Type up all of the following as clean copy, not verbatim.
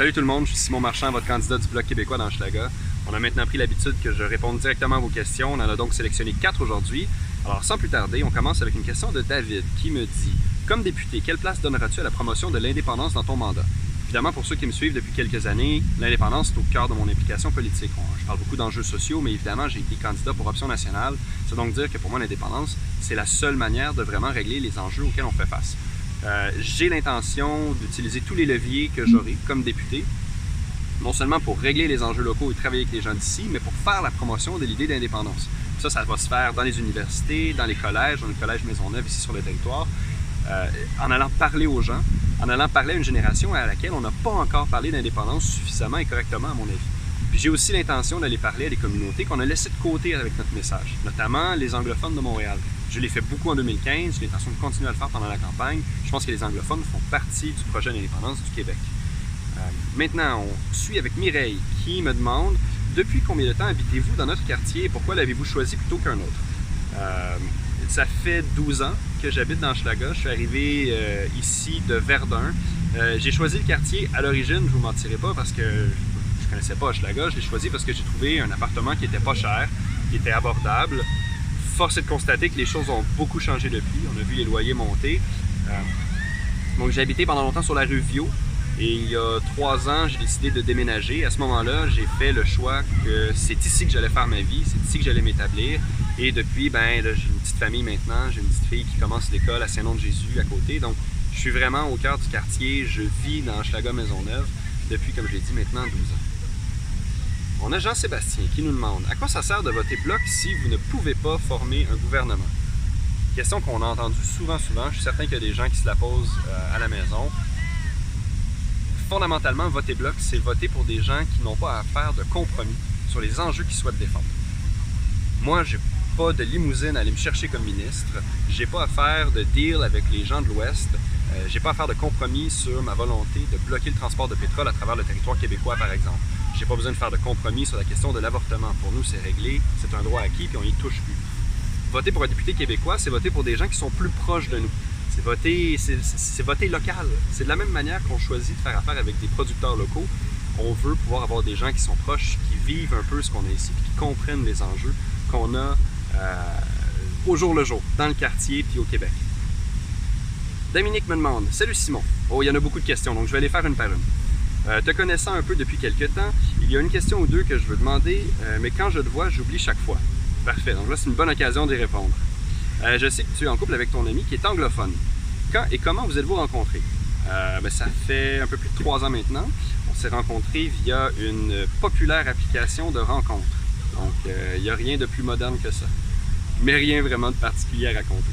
Salut tout le monde, je suis Simon Marchand, votre candidat du Bloc québécois dans Hochelaga. On a maintenant pris l'habitude que je réponde directement à vos questions. On en a donc sélectionné 4 aujourd'hui. Alors sans plus tarder, on commence avec une question de David qui me dit « Comme député, quelle place donneras-tu à la promotion de l'indépendance dans ton mandat? » Évidemment, pour ceux qui me suivent depuis quelques années, l'indépendance est au cœur de mon implication politique. Je parle beaucoup d'enjeux sociaux, mais évidemment, j'ai été candidat pour Option nationale. C'est donc dire que pour moi, l'indépendance, c'est la seule manière de vraiment régler les enjeux auxquels on fait face. J'ai l'intention d'utiliser tous les leviers que j'aurai comme député, non seulement pour régler les enjeux locaux et travailler avec les gens d'ici, mais pour faire la promotion de l'idée d'indépendance. Ça va se faire dans les universités, dans les collèges, dans le collège Maisonneuve ici sur le territoire, en allant parler aux gens, en allant parler à une génération à laquelle on n'a pas encore parlé d'indépendance suffisamment et correctement à mon avis. Puis j'ai aussi l'intention d'aller parler à des communautés qu'on a laissées de côté avec notre message, notamment les anglophones de Montréal. Je l'ai fait beaucoup en 2015, j'ai l'intention de continuer à le faire pendant la campagne. Je pense que les anglophones font partie du projet d'indépendance du Québec. Maintenant, on suit avec Mireille qui me demande « Depuis combien de temps habitez-vous dans notre quartier et pourquoi l'avez-vous choisi plutôt qu'un autre? » Ça fait 12 ans que j'habite dans Hochelaga. Je suis arrivé ici de Verdun. J'ai choisi le quartier à l'origine, je ne vous mentirai pas, parce que je ne connaissais pas Hochelaga. Je l'ai choisi parce que j'ai trouvé un appartement qui n'était pas cher, qui était abordable. Force est de constater que les choses ont beaucoup changé depuis. On a vu les loyers monter. Donc j'ai habité pendant longtemps sur la rue Viau. Et il y a 3 ans, j'ai décidé de déménager. À ce moment-là, j'ai fait le choix que c'est ici que j'allais faire ma vie, c'est ici que j'allais m'établir. Et depuis, là, j'ai une petite famille maintenant, j'ai une petite fille qui commence l'école à Saint-Nom-de-Jésus à côté. Donc, je suis vraiment au cœur du quartier. Je vis dans Hochelaga Maisonneuve depuis, comme je l'ai dit, maintenant 12 ans. On a Jean-Sébastien qui nous demande « À quoi ça sert de voter Bloc si vous ne pouvez pas former un gouvernement? » Question qu'on a entendue souvent. Je suis certain qu'il y a des gens qui se la posent à la maison. Fondamentalement, voter Bloc, c'est voter pour des gens qui n'ont pas à faire de compromis sur les enjeux qu'ils souhaitent défendre. Moi, j'ai pas de limousine à aller me chercher comme ministre. J'ai pas à faire de deal avec les gens de l'Ouest. J'ai pas à faire de compromis sur ma volonté de bloquer le transport de pétrole à travers le territoire québécois, par exemple. J'ai pas besoin de faire de compromis sur la question de l'avortement. Pour nous, c'est réglé, c'est un droit acquis, puis on y touche plus. Voter pour un député québécois, c'est voter pour des gens qui sont plus proches de nous. C'est voter local. C'est de la même manière qu'on choisit de faire affaire avec des producteurs locaux. On veut pouvoir avoir des gens qui sont proches, qui vivent un peu ce qu'on a ici, puis qui comprennent les enjeux qu'on a au jour le jour, dans le quartier puis au Québec. Dominique me demande « Salut Simon. » Oh, il y en a beaucoup de questions, donc je vais les faire une par une. Te connaissant un peu depuis quelques temps, il y a une question ou deux que je veux demander, mais quand je te vois, j'oublie chaque fois. Parfait, donc là c'est une bonne occasion d'y répondre. Je sais que tu es en couple avec ton ami qui est anglophone. Quand et comment vous êtes-vous rencontrés? Ça fait un peu plus de 3 ans maintenant. On s'est rencontrés via une populaire application de rencontres. Donc, il n'y a rien de plus moderne que ça. Mais rien vraiment de particulier à raconter.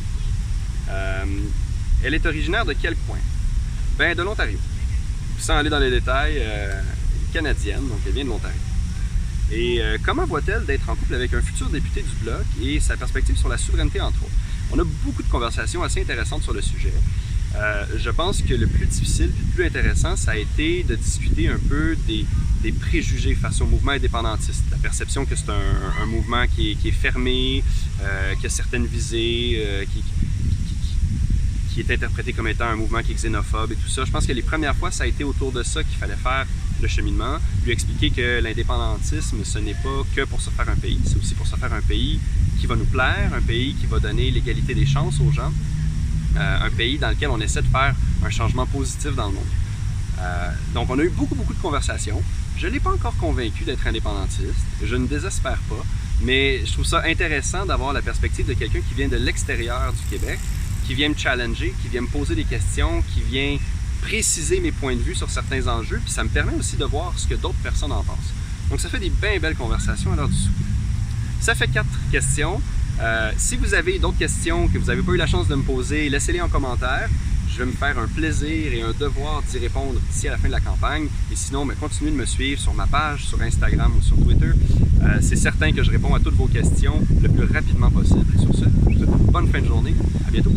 Elle est originaire de quel coin? De l'Ontario. Sans aller dans les détails, canadienne, donc elle vient de l'Ontario. Et comment voit-elle d'être en couple avec un futur député du Bloc et sa perspective sur la souveraineté, entre autres? On a beaucoup de conversations assez intéressantes sur le sujet. Je pense que le plus difficile et le plus intéressant, ça a été de discuter un peu des préjugés face au mouvement indépendantiste. La perception que c'est un mouvement qui est fermé, qui a certaines visées, qui est interprété comme étant un mouvement qui est xénophobe et tout ça. Je pense que les premières fois, ça a été autour de ça qu'il fallait faire le cheminement, lui expliquer que l'indépendantisme, ce n'est pas que pour se faire un pays, c'est aussi pour se faire un pays qui va nous plaire, un pays qui va donner l'égalité des chances aux gens, un pays dans lequel on essaie de faire un changement positif dans le monde. Donc on a eu beaucoup de conversations. Je ne l'ai pas encore convaincu d'être indépendantiste, je ne désespère pas, mais je trouve ça intéressant d'avoir la perspective de quelqu'un qui vient de l'extérieur du Québec, qui vient me challenger, qui vient me poser des questions, qui vient préciser mes points de vue sur certains enjeux, puis ça me permet aussi de voir ce que d'autres personnes en pensent. Donc ça fait des bien belles conversations à l'heure du souper. Ça fait 4 questions. Si vous avez d'autres questions que vous n'avez pas eu la chance de me poser, laissez-les en commentaire. Je vais me faire un plaisir et un devoir d'y répondre d'ici à la fin de la campagne. Et sinon, continuez de me suivre sur ma page, sur Instagram ou sur Twitter. C'est certain que je réponds à toutes vos questions le plus rapidement possible. Et sur ce, je vous souhaite une bonne fin de journée. À bientôt!